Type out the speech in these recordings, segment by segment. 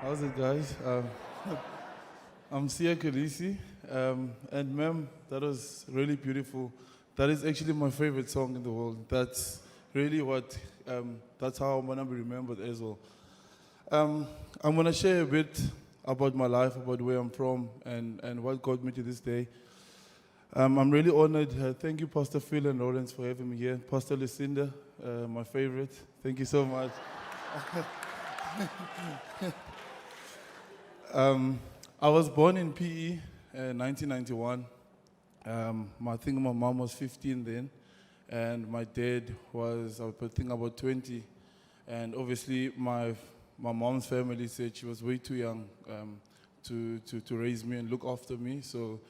How's it, guys? I'm Sia Kolisi, and ma'am, that was really beautiful. That is actually my favorite song in the world. That's really that's how I'm gonna be remembered as well. I'm gonna share a bit about my life, about where I'm from, and what got me to this day. I'm really honored. Thank you, Pastor Phil and Lawrence, for having me here. Pastor Lucinda, my favorite. Thank you so much. I was born in PE, 1991. I think my mom was 15 then, and my dad was, I think, about 20. And obviously, my mom's family said she was way too young to raise me and look after me. So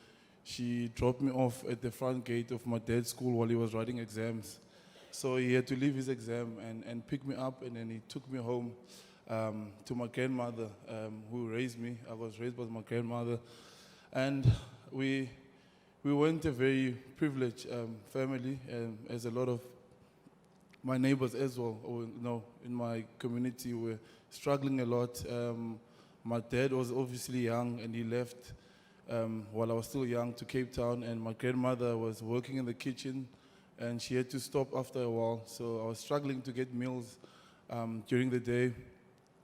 she dropped me off at the front gate of my dad's school while he was writing exams. So he had to leave his exam and pick me up, and then he took me home to my grandmother who raised me. I was raised by my grandmother. And we weren't a very privileged family, as a lot of my neighbors as well, or, in my community were struggling a lot. My dad was obviously young, and he left while I was still young to Cape Town, and my grandmother was working in the kitchen, and she had to stop after a while. So I was struggling to get meals during the day,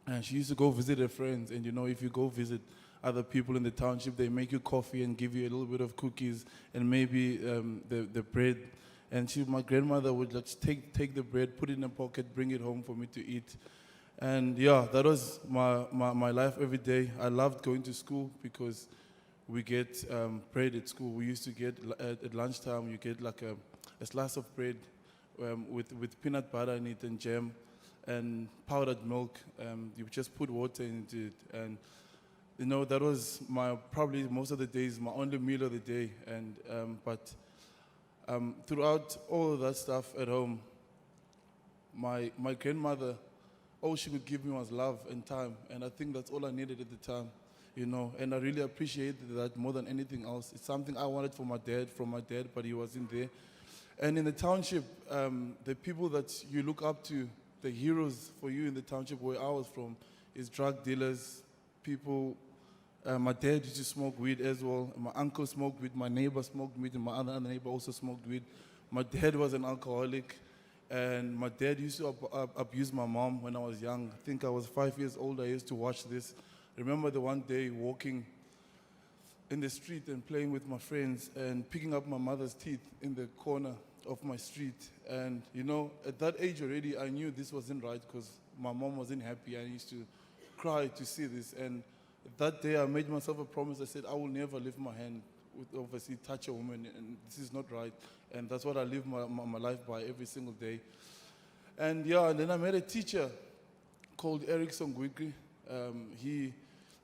and she used to go visit her friends. And if you go visit other people in the township, they make you coffee and give you a little bit of cookies and maybe the bread. And my grandmother would just take the bread, put it in a pocket, bring it home for me to eat. And yeah, that was my life every day. I loved going to school because we get bread at school. We used to get, at lunchtime, you get like a slice of bread with peanut butter in it and jam and powdered milk. You just put water into it. And that was probably most of the days, my only meal of the day. And but throughout all of that stuff at home, my grandmother, all she could give me was love and time. And I think that's all I needed at the time, and I really appreciated that more than anything else. It's something I wanted from my dad, but he wasn't there. And in the township, the people that you look up to, the heroes for you in the township where I was from, is drug dealers, people. My dad used to smoke weed as well. My uncle smoked weed. My neighbor smoked weed, and my other neighbor also smoked weed. My dad was an alcoholic, and my dad used to abuse my mom when I was young. I think I was 5 years old. I used to watch this. Remember the one day walking in the street and playing with my friends and picking up my mother's teeth in the corner of my street. And at that age already, I knew this wasn't right because my mom wasn't happy. I used to cry to see this. And that day I made myself a promise. I said, I will never lift my hand with obviously touch a woman, and this is not right. And that's what I live my life by every single day. And then I met a teacher called Eric Songwikri.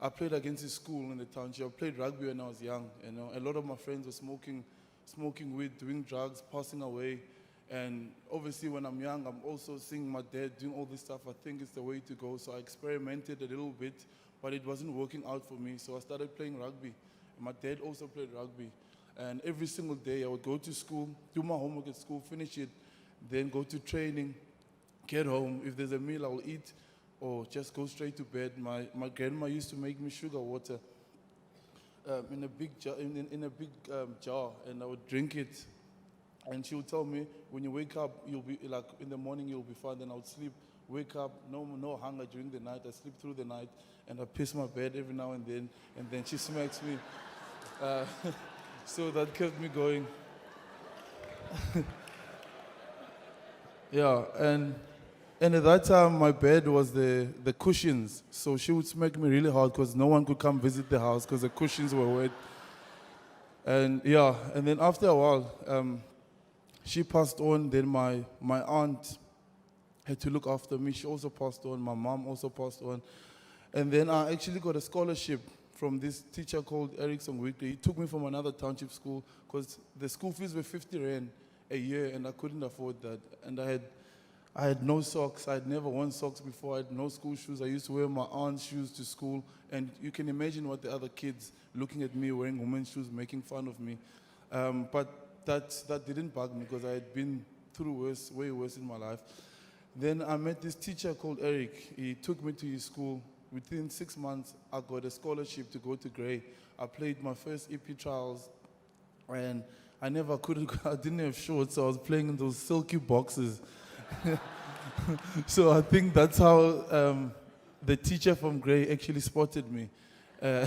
I played against his school in the township. I played rugby when I was young. A lot of my friends were smoking weed, doing drugs, passing away. And obviously when I'm young, I'm also seeing my dad doing all this stuff. I think it's the way to go. So I experimented a little bit, but it wasn't working out for me. So I started playing rugby. And my dad also played rugby. And every single day I would go to school, do my homework at school, finish it, then go to training, get home. If there's a meal, I'll eat, or just go straight to bed. My grandma used to make me sugar water in a big jar, and I would drink it. And she would tell me, when you wake up, you'll be like, in the morning you'll be fine. Then I would sleep, wake up, no hunger during the night. I sleep through the night, and I piss my bed every now and then she smacks me. So that kept me going. Yeah, and at that time, my bed was the cushions. So she would smack me really hard because no one could come visit the house because the cushions were wet. And then after a while, she passed on. Then my aunt had to look after me. She also passed on. My mom also passed on. And then I actually got a scholarship from this teacher called Eric Songwikli. He took me from another township school because the school fees were 50 Rand a year, and I couldn't afford that. And I had no socks. I had never worn socks before. I had no school shoes. I used to wear my aunt's shoes to school. And you can imagine what the other kids looking at me wearing women's shoes, making fun of me. But that didn't bug me because I had been through way worse in my life. Then I met this teacher called Eric. He took me to his school. within 6 months, I got a scholarship to go to Grey. I played my first EP trials, and I didn't have shorts, so I was playing in those silky boxes. So I think that's how the teacher from Grey actually spotted me. Uh,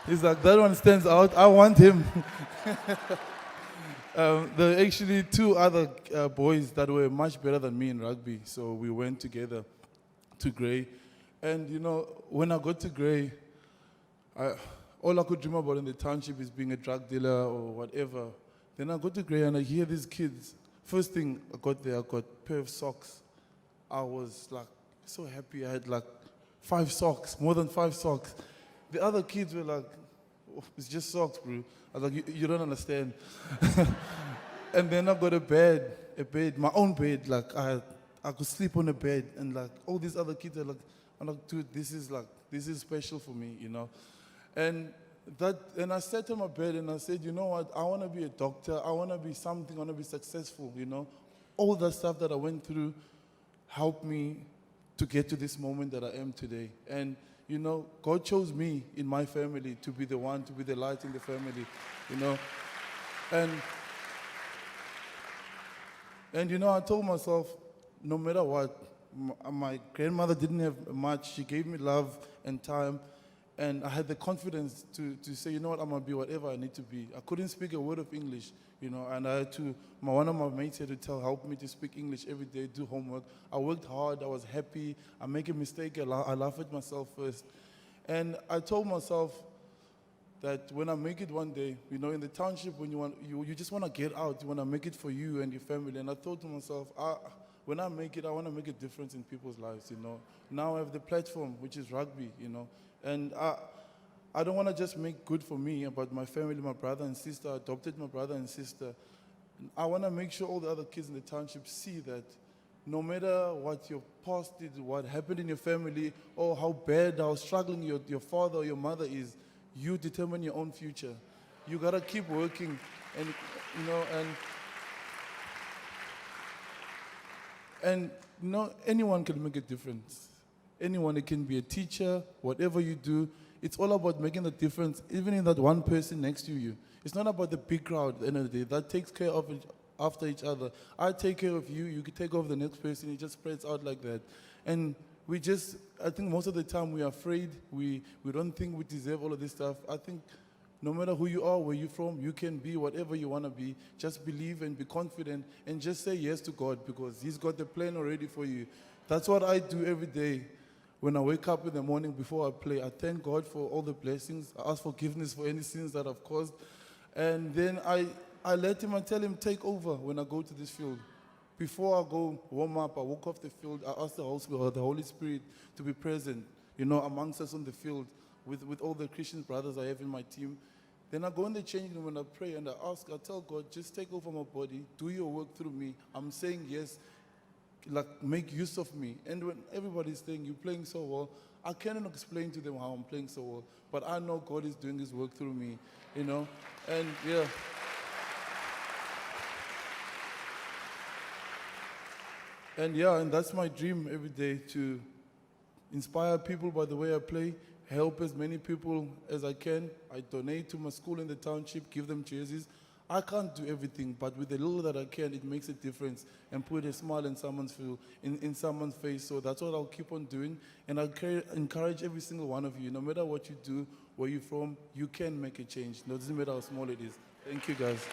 he's like, that one stands out, I want him. There were actually two other boys that were much better than me in rugby, so we went together to Grey. And you know, when I got to Grey, all I could dream about in the township is being a drug dealer or whatever. Then I got to Grey and I hear these kids. First thing I got there, I got a pair of socks. I was like so happy. I had like 5 socks, more than 5 socks. The other kids were like, oh, it's just socks, bro. I was like, you don't understand. And then I got a bed, my own bed. Like I could sleep on a bed, and like all these other kids are like, I'm like, dude, this is special for me, you know. And I sat on my bed and I said, you know what, I want to be a doctor, I want to be something, I want to be successful, you know. All that stuff that I went through helped me to get to this moment that I am today. And, you know, God chose me in my family to be the one, to be the light in the family, you know. And you know, I told myself, no matter what, my grandmother didn't have much. She gave me love and time. And I had the confidence to say, you know what, I'm going to be whatever I need to be. I couldn't speak a word of English, you know, and I had to, one of my mates had to help me to speak English every day, do homework. I worked hard, I was happy. I make a mistake, I laugh at myself first. And I told myself that when I make it one day, you know, in the township, when you just want to get out, you want to make it for you and your family. And I thought to myself, when I make it, I want to make a difference in people's lives, you know. Now I have the platform, which is rugby, you know. And I don't want to just make good for me, but my family, my brother and sister. I adopted my brother and sister. I want to make sure all the other kids in the township see that no matter what your past did, what happened in your family, or how bad, how struggling your father or your mother is, you determine your own future. You got to keep working, and, you know, and you know, anyone can make a difference. Anyone, it can be a teacher, whatever you do, it's all about making the difference, even in that one person next to you. It's not about the big crowd at the end of the day. That takes care of after each other. I take care of you, you can take care of the next person, it just spreads out like that. And I think most of the time we are afraid, we don't think we deserve all of this stuff. I think no matter who you are, where you're from, you can be whatever you want to be. Just believe and be confident and just say yes to God, because He's got the plan already for you. That's what I do every day. When I wake up in the morning before I play, I thank God for all the blessings. I ask forgiveness for any sins that I've caused. And then I let Him and tell Him, take over when I go to this field. Before I go warm up, I walk off the field, I ask the Holy Spirit to be present, you know, amongst us on the field with all the Christian brothers I have in my team. Then I go in the changing room and I pray and I tell God, just take over my body, do your work through me. I'm saying yes. Like, make use of me. And when everybody's saying you're playing so well, I cannot explain to them how I'm playing so well, but I know God is doing His work through me, you know. And yeah. And that's my dream every day, to inspire people by the way I play, help as many people as I can. I donate to my school in the township, give them jerseys. I can't do everything, but with the little that I can, it makes a difference and put a smile in someone's face. So that's what I'll keep on doing. And I encourage every single one of you, no matter what you do, where you're from, you can make a change. No, it doesn't matter how small it is. Thank you, guys.